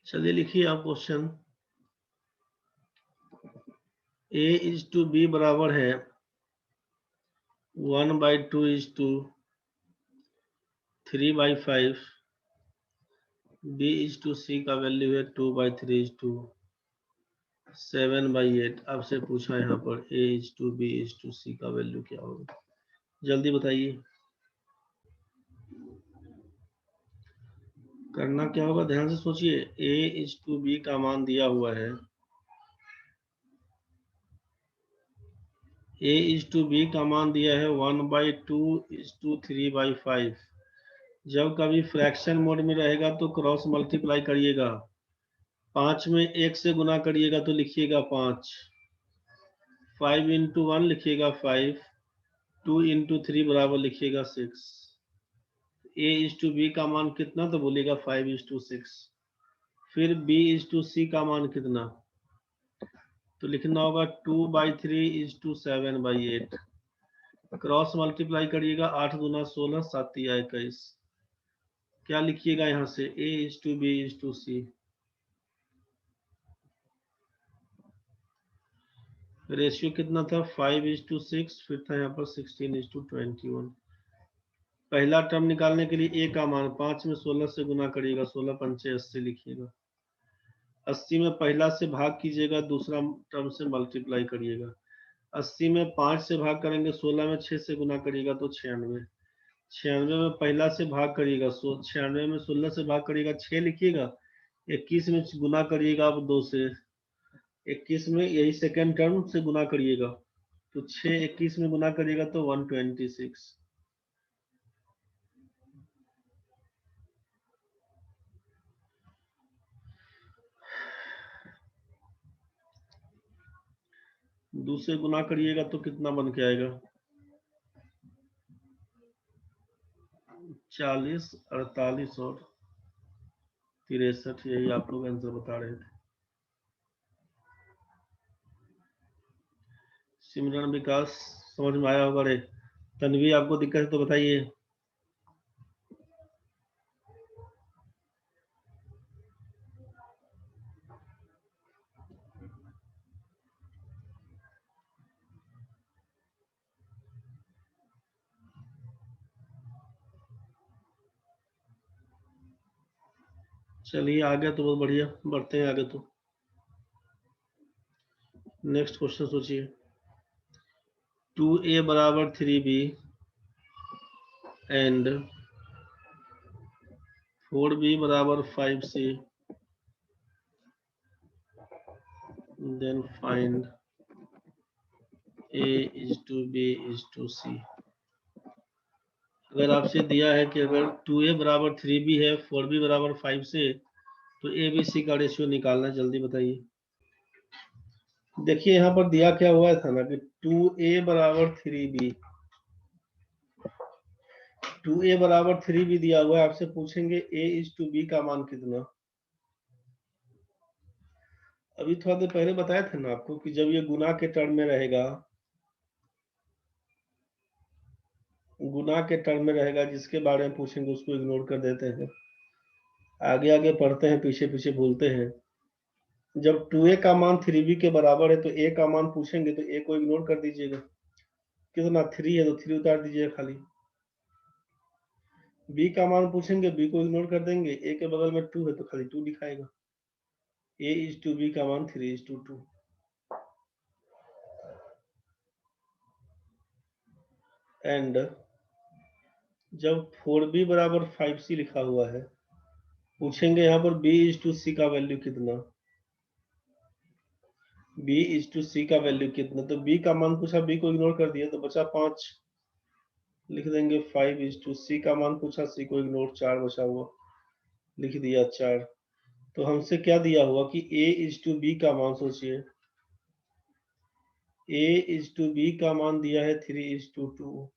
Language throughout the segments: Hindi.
चलिए लिखिए आप question. a is to B बराबर है 1/2 is to 3/5। b is to c का वैल्यू है 2/3 इज टू 7/8। आपसे पूछा यहाँ पर a is to b is to c का वैल्यू क्या होगा, जल्दी बताइए। करना क्या होगा, ध्यान से सोचिए। a इज टू b का मान दिया हुआ है, a इज टू b का मान दिया है 1/2 इज टू 3/5। जब कभी फ्रैक्शन मोड में रहेगा तो क्रॉस मल्टीप्लाई करिएगा, 5 में 1 से गुना करिएगा तो लिखिएगा 5, 5 इंटू 1 लिखिएगा 5, 2 इंटू 3 बराबर लिखिएगा 6। a इज टू बी का मान कितना, तो बोलिएगा 5:6। फिर b इज टू सी का मान कितना, तो लिखना होगा 2/3 इज टू 7/8। क्रॉस मल्टीप्लाई करिएगा, 8 दूना 16, 7 तिया 21। क्या लिखिएगा यहाँ से, a is to B is to C. Ratio कितना था, 5:6। फिर था यहाँ पर 16:21। पहला टर्म निकालने के लिए a का मान 5 में 16 से गुना करिएगा, 16 पंचे 80 लिखिएगा। 80 में पहला से भाग कीजिएगा, दूसरा टर्म से मल्टीप्लाई करिएगा। 80 में 5 से भाग करेंगे, 16 में 6 से गुना करिएगा तो 96। 96 में पहला से भाग करिएगा, 96 में 16 से भाग करिएगा 6 लिखिएगा। 21 में गुना करिएगा आप 2 से, 21 में यही सेकेंड टर्म से गुना करिएगा तो 6 21 में गुना करिएगा तो 126। दूसरे गुना करिएगा तो कितना बन के आएगा, 40, 48 और 63। यही आप लोग आंसर बता रहे थे। सिमरन विकास समझ में आया होगा रे। तन्वी आपको दिक्कत है तो बताइए। चलिए आगे तो बहुत बढ़िया, बढ़ते हैं आगे। तो नेक्स्ट क्वेश्चन सोचिए। 2a बराबर 3b एंड 4b बराबर 5c, then find a is to b is to c। अगर आपसे दिया है कि अगर 2a बराबर 3b है, 4b बराबर 5 से, तो a b c का रेशियो निकालना है, जल्दी बताइए। देखिए यहाँ पर दिया क्या हुआ था ना कि 2a बराबर 3b, 2a बराबर 3b दिया हुआ है। आपसे पूछेंगे a इज टू b का मान कितना। अभी थोड़ा देर पहले बताया था ना आपको कि जब ये गुना के टर्म में रहेगा, गुना के टर्म में रहेगा, जिसके बारे में पूछेंगे उसको इग्नोर कर देते हैं, आगे आगे पढ़ते हैं, पीछे पीछे भूलते हैं। जब 2a का मान 3b के बराबर है तो a का मान पूछेंगे तो a को इग्नोर कर दीजिएगा। कितना 3 है तो 3 उतार दीजिएगा खाली। b का मान पूछेंगे, b को इग्नोर कर देंगे, a के बगल में 2 है तो खाली 2 दिखाएगा। a इज टू b का मान 3:2। एंड जब 4b बराबर 5c लिखा हुआ है, पूछेंगे यहाँ पर b इज टू c का वैल्यू कितना, b इज टू c का वैल्यू कितना। तो b का मान पूछा, b को इग्नोर कर दिया तो बचा 5, लिख देंगे 5 इज टू c का मान पूछा, c को इग्नोर, 4 बचा हुआ, लिख दिया 4। तो हमसे क्या दिया हुआ कि a इज टू b का मान सोचिए, a इज टू b का मान दिया है 3:2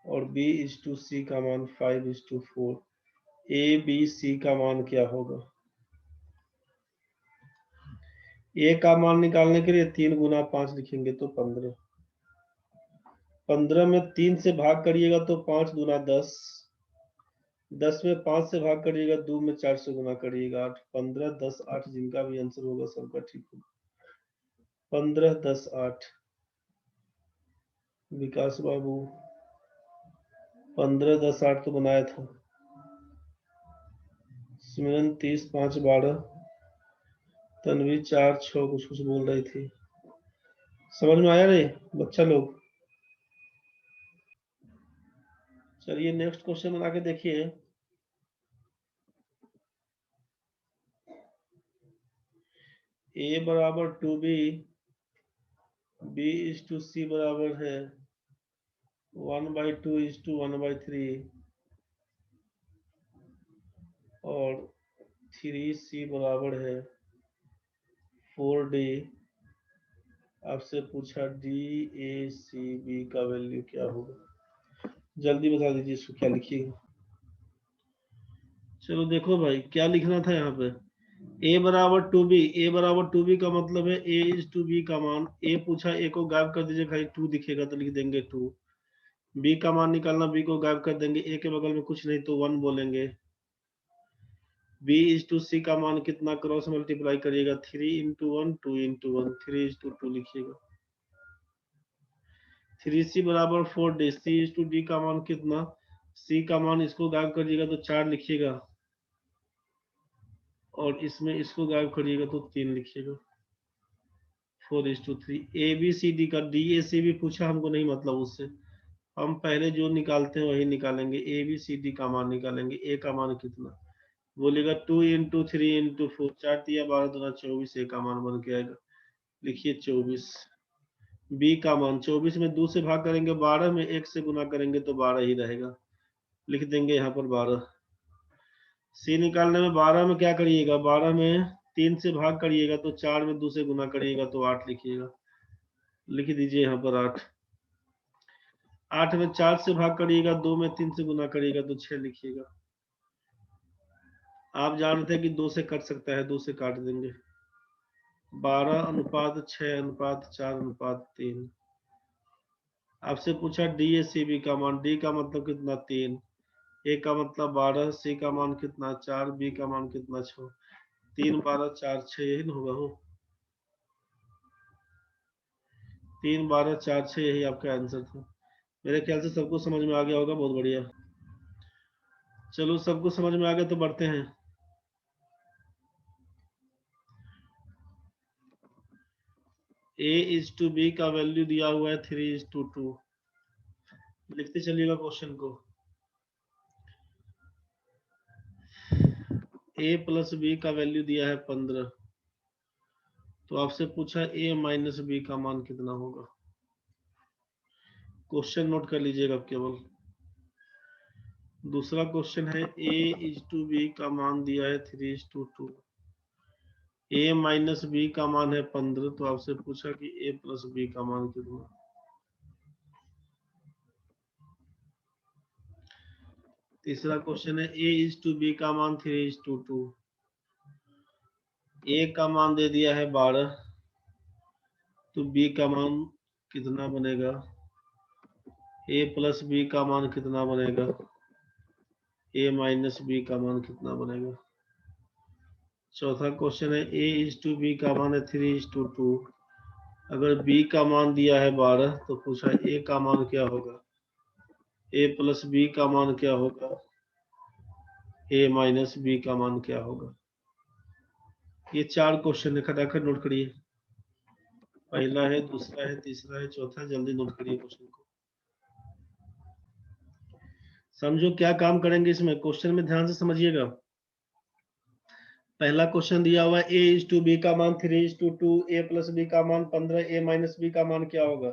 और b इज टू c का मान 5:4। a b c का मान क्या होगा। a का मान निकालने के लिए 3 गुना 5 लिखेंगे तो 15। 15 में 3 से भाग करिएगा तो 5 दूना 10, 10 में 5 से भाग करिएगा, 2 में 4 से गुना करिएगा, 8 15 10 8, जिनका भी आंसर होगा सबका ठीक होगा। 15 10 8 विकास बाबू 15 10 8 तो बनाया था। सिमरन 30 5 12, तन्वी 4 6 कुछ कुछ बोल रही थी। समझ में आया रे बच्चा लोग? चलिए नेक्स्ट क्वेश्चन बना के देखिए। ए बराबर 2b, b इज टू सी बराबर है 1/2 इज टू 1/3 और 3c बराबर है 4d। आपसे पूछा डी ए सी बी का वैल्यू क्या होगा, जल्दी बता दीजिए इसको क्या लिखिएगा। चलो देखो भाई क्या लिखना था यहाँ पे, a बराबर 2b, a बराबर 2b का मतलब है a इज टू b का मान, a पूछा a को गायब कर दीजिए भाई, 2 दिखेगा तो लिख देंगे 2। b का मान निकालना, b को गायब कर देंगे, a के बगल में कुछ नहीं तो 1 बोलेंगे। b इज टू c का मान कितना, क्रॉस मल्टीप्लाई करिएगा, 3 इंटू 1 2 इंटू 1, 3 इज टू 2 लिखिएगा। 3c बराबर 4d, c is to d का मान कितना, c का मान इसको गायब करिएगा तो 4 लिखिएगा, और इसमें इसको गायब करिएगा तो 3 लिखिएगा। 4:3। ए बी सी डी का डी ए सी भी पूछा हमको, नहीं मतलब उससे हम पहले जो निकालते हैं वही निकालेंगे, ए बी सी डी का मान निकालेंगे। ए का मान कितना बोलेगा, 2 इंटू 3 इंटू 4, 4 तिया 12 दूना 24, ए का मान बन के आएगा, लिखिए 24। बी का मान 24 में 2 से भाग करेंगे, 12 में 1 से गुना करेंगे तो 12 ही रहेगा, लिख देंगे यहाँ पर 12। सी निकालने में 12 में क्या करिएगा, 12 में 3 से भाग करिएगा तो 4 में 2 से गुना करिएगा तो 8 लिखिएगा, लिख दीजिए यहाँ पर 8। 8 में 4 से भाग करिएगा, 2 में 3 से गुना करिएगा तो 6 लिखिएगा। आप जानते हैं कि 2 से कट सकता है, 2 से काट देंगे। 12:6:4:3। आपसे पूछा डी ए सी बी का मान, डी का मतलब कितना 3, ए का मतलब 12, सी का मान कितना 4, बी का मान कितना 6, 3 12 4 6, यही ना होगा हो, 3 12 4 6, यही आपका आंसर था। मेरे ख्याल से सबको समझ में आ गया होगा, बहुत बढ़िया। चलो सबको समझ में आ गया तो बढ़ते हैं। a इज टू b का वैल्यू दिया हुआ है 3:2, लिखते चलिएगा क्वेश्चन को। a प्लस b का वैल्यू दिया है 15, तो आपसे पूछा a माइनस b का मान कितना होगा। क्वेश्चन नोट कर लीजिएगा केवल। दूसरा क्वेश्चन है a इज टू b का मान दिया है 3:2, a माइनस b का मान है 15, तो आपसे पूछा कि a प्लस b का मान कितना। तीसरा क्वेश्चन है a इज टू b का मान 3:2, a का मान दे दिया है 12, तो b का मान कितना बनेगा, a प्लस b का मान कितना बनेगा, a माइनस b का मान कितना बनेगा। चौथा क्वेश्चन है a इज टू b का मान है 3:2, अगर b का मान दिया है 12 तो पूछा a का मान क्या होगा, a प्लस b का मान क्या होगा, a माइनस b का मान क्या होगा। ये 4 क्वेश्चन है, खटाखट नोट करिए। पहला है, दूसरा है, तीसरा है, चौथा है, जल्दी नोट करिए क्वेश्चन को। समझो क्या काम करेंगे इसमें, क्वेश्चन में ध्यान से समझिएगा। पहला क्वेश्चन दिया हुआ है a इज टू बी का मान 3:2, a प्लस बी का मान 15, a माइनस बी का मान क्या होगा।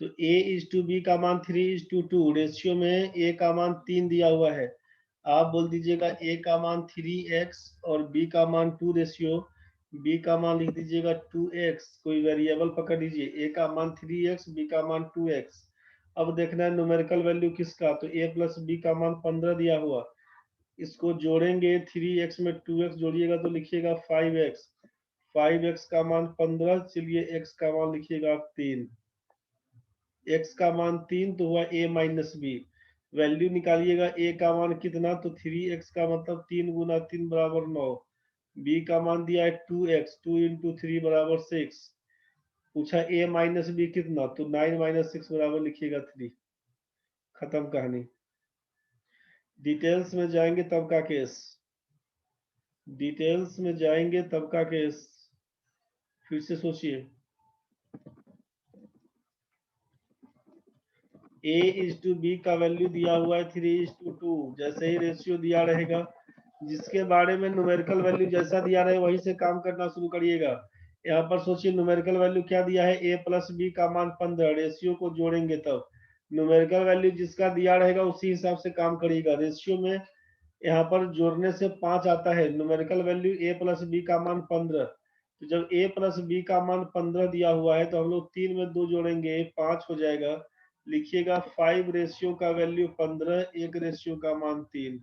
तो a इज टू बी का मान 3:2, रेशियो में a का मान 3 दिया हुआ है, आप बोल दीजिएगा a का मान 3x और b का मान 2, रेशियो b का मान लिख दीजिएगा 2x, कोई वेरिएबल पकड़ लीजिए, a का मान 3x, b का मान 2x। अब देखना है न्यूमेरिकल वैल्यू किसका, तो a प्लस b का मान 15 दिया हुआ, इसको जोड़ेंगे, 3x में 2x जोड़िएगा तो लिखिएगा 5x, 5x का मान 15, चलिए x का मान लिखिएगा 3, x का मान 3 तो हुआ a माइनस बी, वैल्यू निकालिएगा। ए का मान कितना, तो 3x का मतलब 3 गुना 3 बराबर 9। बी का मान दिया है 2x, 2 इंटू 3 बराबर 6। पूछा a माइनस बी कितना, तो 9 माइनस 6 बराबर लिखिएगा 3। खत्म कहानी। डिटेल्स में जाएंगे तब का केस, डिटेल्स में जाएंगे तब का केस। फिर से सोचिए, a इज टू बी का वैल्यू दिया हुआ है 3:2। जैसे ही रेशियो दिया रहेगा, जिसके बारे में न्यूमेरिकल वैल्यू जैसा दिया रहे वहीं से काम करना शुरू करिएगा। यहाँ पर सोचिए न्यूमेरिकल वैल्यू क्या दिया है, a प्लस बी का मान 15। रेशियो को जोड़ेंगे तब न्यूमेरिकल वैल्यू जिसका दिया रहेगा उसी हिसाब से काम करिएगा। रेशियो में यहाँ पर जोड़ने से 5 आता है। Numerical value a plus B का मान 15। तो जब a प्लस बी का मान 15 दिया हुआ है तो हम लोग 3 में 2 जोड़ेंगे 5 हो जाएगा। लिखिएगा 5 रेशियो का वैल्यू 15, 1 रेशियो का मान 3।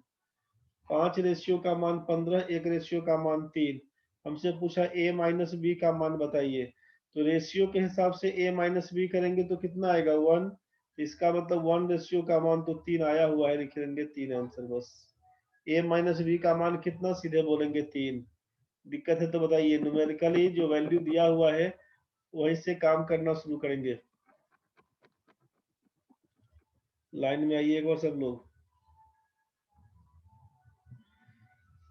5 रेशियो का मान 15, 1 रेशियो का मान 3। हमसे पूछा a माइनस बी का मान बताइए, तो रेशियो के हिसाब से a माइनस बी करेंगे तो कितना आएगा 1। इसका मतलब 1 रेशियो का मान तो 3 आया हुआ है, लिखेंगे 3 आंसर बस। a माइनस बी का मान कितना, सीधे बोलेंगे 3। दिक्कत है तो बताइए, न्यूमेरिकली जो वैल्यू दिया हुआ है वहीं से काम करना शुरू करेंगे। लाइन में आइए एक बार सब लोग।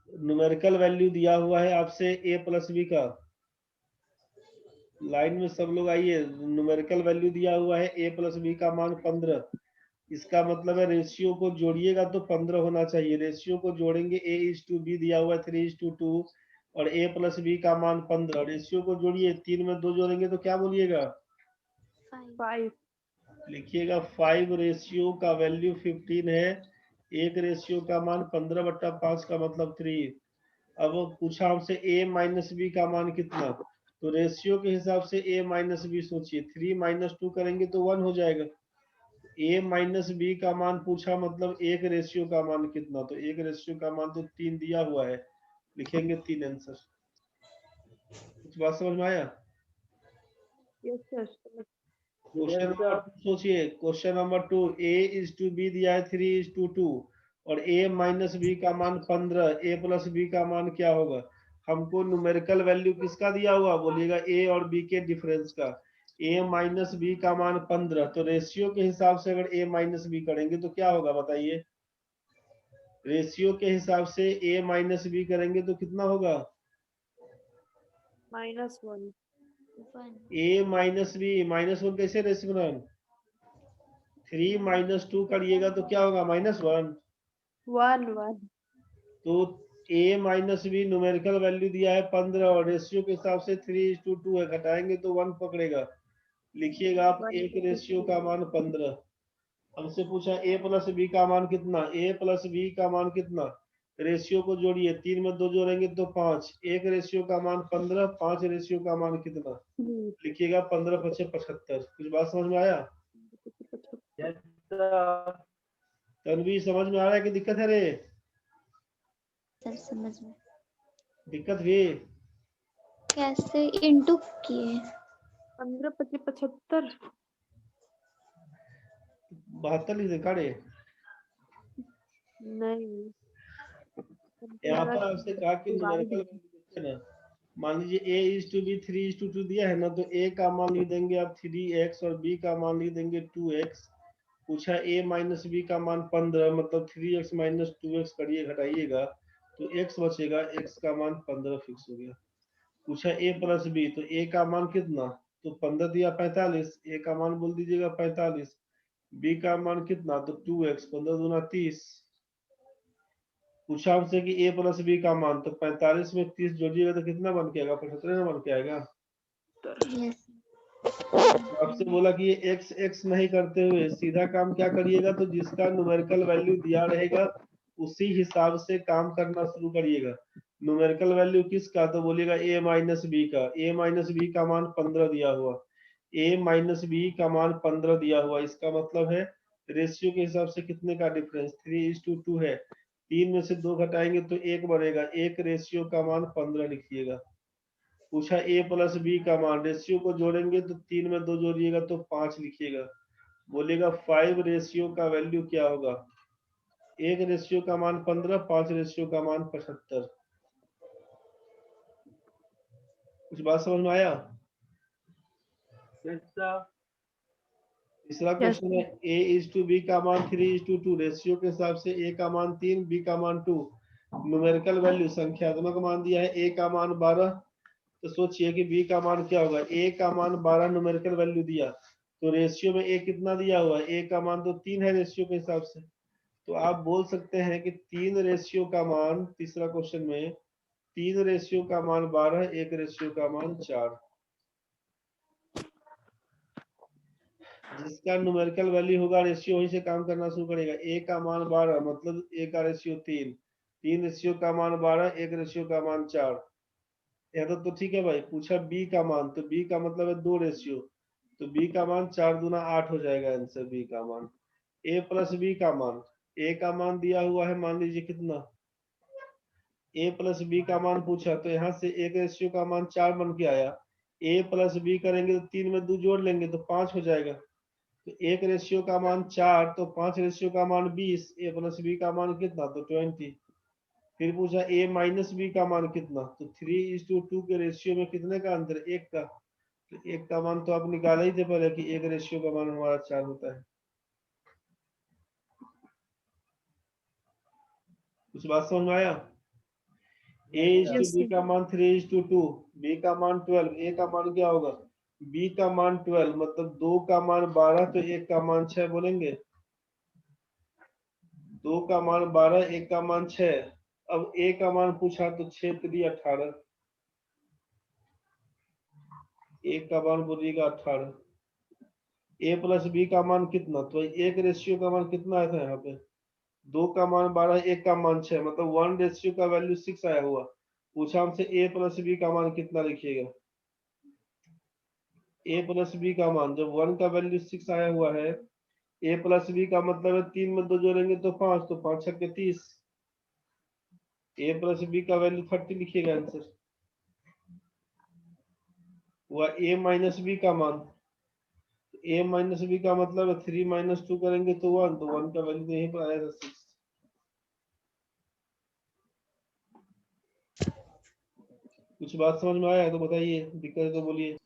न्यूमेरिकल वैल्यू दिया हुआ है आपसे a प्लस बी का, लाइन में सब लोग आइए। न्यूमेरिकल वैल्यू दिया हुआ है a प्लस बी का मान 15। इसका मतलब है रेशियो को जोड़िएगा तो 15 होना चाहिए। रेशियो को जोड़ेंगे, a इज टू बी दिया हुआ है 3:2 और a प्लस बी का मान 15। रेशियो को जोड़िए, 3 में 2 जोड़ेंगे तो क्या बोलिएगा, 5। लिखिएगा 5 रेशियो का वैल्यू 15 है। 1 रेशियो का मान 15/5 का मतलब 3। अब पूछा हमसे a माइनस बी का मान कितना, तो रेशियो के हिसाब से a माइनस बी सोचिए, 3 माइनस 2 करेंगे तो 1 हो जाएगा। a माइनस बी का मान पूछा मतलब 1 रेशियो का मान कितना, तो 1 रेशियो का मान तो 3 दिया हुआ है, लिखेंगे 3 आंसर। कुछ बात समझ में आया। Yes sir. क्वेश्चन नंबर 2 सोचिए, question number 2, a is to B दिया है 3:2 और a माइनस बी का मान 15, a प्लस बी का मान क्या होगा। हमको न्यूमेरिकल वैल्यू किसका दिया हुआ, बोलिएगा a और b के डिफरेंस का। a माइनस बी का मान 15, तो रेशियो के हिसाब से अगर a माइनस बी करेंगे तो क्या होगा बताइए। रेशियो के हिसाब से a माइनस बी करेंगे तो कितना होगा, -1। a minus B. -1 कैसे रेशियो बना, 3 माइनस 2 करिएगा तो क्या होगा -1। 1 तो a minus B numerical value दिया है 15 और रेशियो के हिसाब से 3:2 है, घटाएंगे तो 1 पकड़ेगा। लिखिएगा आप 1 एक रेशियो का मान 15। हमसे पूछा a प्लस बी का मान कितना, a प्लस बी का मान कितना, रेशियो को जोड़िए, 3 में 2 जोड़ेंगे तो 5। 1 रेशियो का मान 15, 5 रेशियो का मान कितना, लिखिएगा 15×5 = 75। कुछ बात समझ में आया। तनवीर समझ में आ रहा है कि दिक्कत है रे, सर समझ में। दिक्कत भी। कैसे इंटू किए, 15×5 = 75। 72 लिख दे काड़े। नहीं, यहाँ पर आपसे कहा कि न्यूमेरिकल वैल्यू देखिए ना, मान लीजिए a इज टू बी 3:2 दिया है ना, तो a का मान लिख देंगे आप 3x और b का मान लिख देंगे 2x। पूछा a माइनस बी का मान 15, मतलब 3x माइनस 2x करिए, घटाइएगा तो x बचेगा, x का मान 15 फिक्स हो गया। पूछा a प्लस बी, तो a का मान कितना, तो 15 दिया 45, a का मान बोल दीजिएगा 45। b का मान कितना, तो 2x, 15 दूना 30। पूछा हमसे कि a प्लस बी का मान, तो 45 में 30 जोड़िएगा तो कितना बन के आएगा, 75 बन के आएगा। यस आपसे बोला कि ये x x नहीं करते हुए सीधा काम क्या करिएगा, तो जिसका न्यूमेरिकल वैल्यू दिया रहेगा उसी हिसाब से काम करना शुरू करिएगा। न्यूमेरिकल वैल्यू किसका, तो बोलिएगा a माइनस बी का। a माइनस बी का मान 15 दिया हुआ, a माइनस बी का मान 15 दिया हुआ, इसका मतलब है रेशियो के हिसाब से कितने का डिफरेंस, 3:2 है। 3 में से 2 घटाएंगे तो 1 बनेगा, 1 रेशियो का मान 15 लिखिएगा। पूछा a प्लस बी का मान, रेशियो को जोड़ेंगे तो 3 में 2 जोड़िएगा तो 5 लिखिएगा। बोलेगा 5 रेशियो का वैल्यू क्या होगा। 1 रेशियो का मान 15, 5 रेशियो का मान 75। कुछ बात समझ में आया। तीसरा क्वेश्चन है a/b का मान 3:2, रेशियो के हिसाब से a का मान 3, b का मान 2, न्यूमेरिकल वैल्यू संख्यात्मक मान दिया है, a का मान 12। तो सोचिए कि b का मान क्या होगा। a का मान 12 न्यूमेरिकल वैल्यू दिया, तो रेशियो में a कितना दिया हुआ है, a का मान तो 3 है रेशियो के हिसाब से। तो आप बोल सकते हैं कि 3 रेशियो का मान, तीसरा क्वेश्चन में 3 रेशियो का मान 12, 1 रेशियो का मान 4। जिसका न्यूमेरिकल वैल्यू होगा रेशियो वहीं से काम करना शुरू करेगा। a का मान 12 मतलब a का रेशियो 3, 3 रेशियो का मान 12, 1 रेशियो का मान 4। यह तो ठीक है भाई। पूछा b का मान, तो b का मतलब है 2 रेशियो, तो b का मान 4 दूना 8 हो जाएगा आंसर b का मान। a प्लस b का मान, a का मान दिया हुआ है मान लीजिए कितना, a प्लस b का मान पूछा, तो यहाँ से 1 रेशियो का मान 4 बन के आया। a प्लस b करेंगे तो 3 में 2 जोड़ लेंगे तो 5 हो जाएगा। तो 1 रेशियो का मान 4, तो 5 रेशियो का मान 20, a प्लस b का मान कितना, तो 20। फिर पूछा a माइनस b का मान कितना, तो 3:2 के रेशियो में कितने का अंतर, 1 का। तो 1 का मान तो आप निकाला ही थे पहले कि 1 रेशियो का मान हमारा 4 होता है। कुछ बात समझ में आया। a/b का मान 3:2, b का मान 12, a का मान क्या होगा, b का मान 12 मतलब 2 का मान 12, तो 1 का मान 6 बोलेंगे। 2 का मान 12, 1 का मान 6। अब a का मान पूछा तो 6 3 18, 1 का मान बोलिएगा 18। a प्लस b का मान कितना, तो 1 रेशियो का मान कितना आया था यहाँ पे, 2 का मान 12, 1 का मान 6 मतलब 1 रेशियो का वैल्यू 6 आया हुआ। पूछा हमसे a प्लस b का मान कितना लिखिएगा। a प्लस b का मान, जब 1 का वैल्यू 6 आया हुआ है, a प्लस b का मतलब है 3 में 2 जोड़ेंगे तो 5, तो 5 छक्के 30। a प्लस b का वैल्यू 30 लिखिएगा आंसर। हुआ a माइनस b का मान, a माइनस b का मतलब 3 माइनस 2 करेंगे तो 1, तो 1 का वैल्यू यहीं पर आया था 6। कुछ बात समझ में आया तो बताइए, दिक्कत है तो बोलिए।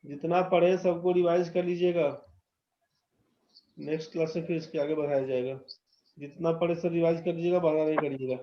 जितना पढ़े सबको रिवाइज कर लीजिएगा, नेक्स्ट क्लास से फिर इसके आगे बढ़ाया जाएगा। जितना पढ़े सब रिवाइज कर लीजिएगा, बढ़ा नहीं करिएगा।